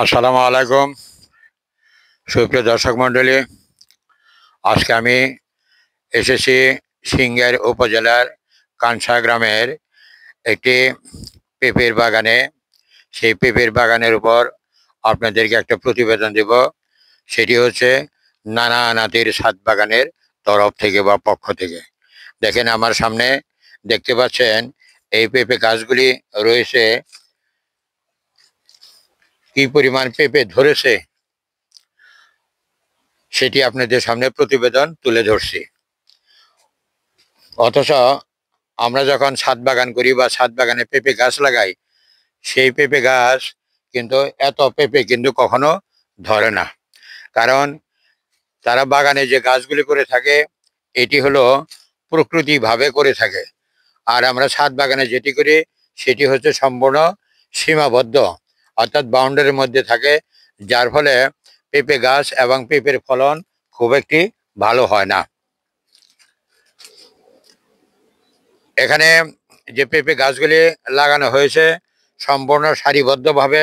আসসালামু আলাইকুম সুপ্রিয় দর্শক মণ্ডলী। আজকে আমি এসেছি সিংহের উপজেলার কানসা গ্রামের একটি পেঁপের বাগানে। সেই পেঁপের বাগানের উপর আপনাদেরকে একটা প্রতিবেদন দেব। সেটি হচ্ছে নানা নাতির ছাদ বাগানের তরফ থেকে বা পক্ষ থেকে। দেখেন আমার সামনে দেখতে পাচ্ছেন এই পেঁপে গাছগুলি রয়েছে, কি পরিমাণ পেঁপে ধরেছে সেটি আপনাদের সামনে প্রতিবেদন তুলে ধরছি। অথচ আমরা যখন ছাদ বাগান করি বা ছাদ বাগানে পেঁপে গাছ লাগাই, সেই পেঁপে গাছ কিন্তু এত পেঁপে কিন্তু কখনো ধরে না। কারণ তারা বাগানে যে গাছগুলি করে থাকে এটি হলো প্রকৃতিভাবে করে থাকে, আর আমরা ছাদ বাগানে যেটি করি সেটি হচ্ছে সম্পূর্ণ সীমাবদ্ধ, অর্থাৎ বাউন্ডারির মধ্যে থাকে, যার ফলে পেঁপে গাছ এবং পেঁপের ফলন খুব একটি ভালো হয় না। এখানে যে পেঁপে গাছগুলি লাগানো হয়েছে সম্পূর্ণ সারিবদ্ধভাবে,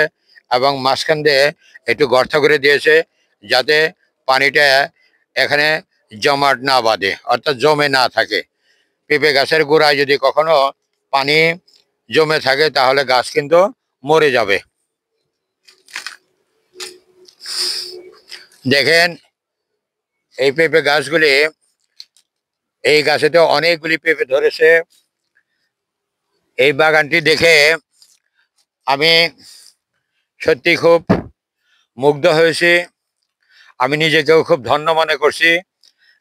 এবং মাঝখান দিয়ে একটু গর্ত করে দিয়েছে যাতে পানিটা এখানে জমাট না বাঁধে, অর্থাৎ জমে না থাকে। পেঁপে গাছের গোড়ায় যদি কখনো পানি জমে থাকে তাহলে গাছ কিন্তু মরে যাবে। দেখেন এই পেঁপে গাছগুলি, এই গাছেতে অনেকগুলি পেঁপে ধরেছে। এই বাগানটি দেখে আমি সত্যি খুব মুগ্ধ হয়েছি। আমি নিজেকেও খুব ধন্য মনে করছি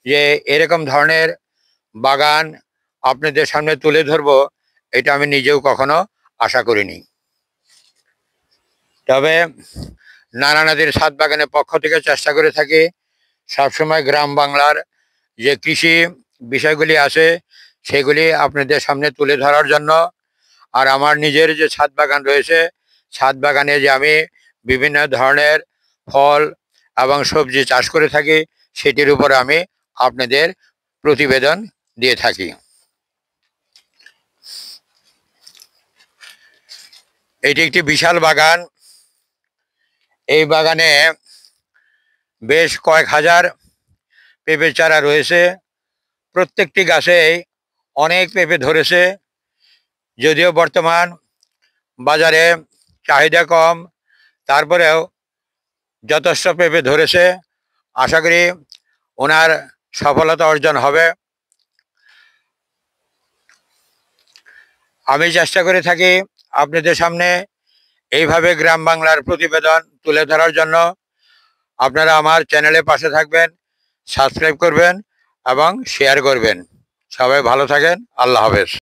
যে এরকম ধরনের বাগান আপনাদের সামনে তুলে ধরবো, এটা আমি নিজেও কখনো আশা করিনি। তবে নানা নদীর ছাদ বাগানের পক্ষ থেকে চেষ্টা করে থাকি সবসময় গ্রাম বাংলার যে কৃষি বিষয়গুলি আছে সেগুলি আপনাদের সামনে তুলে ধরার জন্য। আর আমার নিজের যে ছাদ বাগান রয়েছে, ছাদ বাগানে যে আমি বিভিন্ন ধরনের ফল এবং সবজি চাষ করে থাকি সেটির উপর আমি আপনাদের প্রতিবেদন দিয়ে থাকি। এটি একটি বিশাল বাগান। এই বাগানে বেশ কয়েক হাজার পেঁপে চারা রয়েছে। প্রত্যেকটি গাছেই অনেক পেঁপে ধরেছে। যদিও বর্তমান বাজারে চাহিদা কম, তারপরেও যথেষ্ট পেঁপে ধরেছে। আশা করি ওনার সফলতা অর্জন হবে। আমি চেষ্টা করে থাকি আপনাদের সামনে এইভাবে গ্রাম বাংলার প্রতিবেদন তুলে ধরার জন্য। আপনারা আমার চ্যানেলের পাশে থাকবেন, সাবস্ক্রাইব করবেন এবং শেয়ার করবেন। সবাই ভালো থাকেন। আল্লাহ হাফেজ।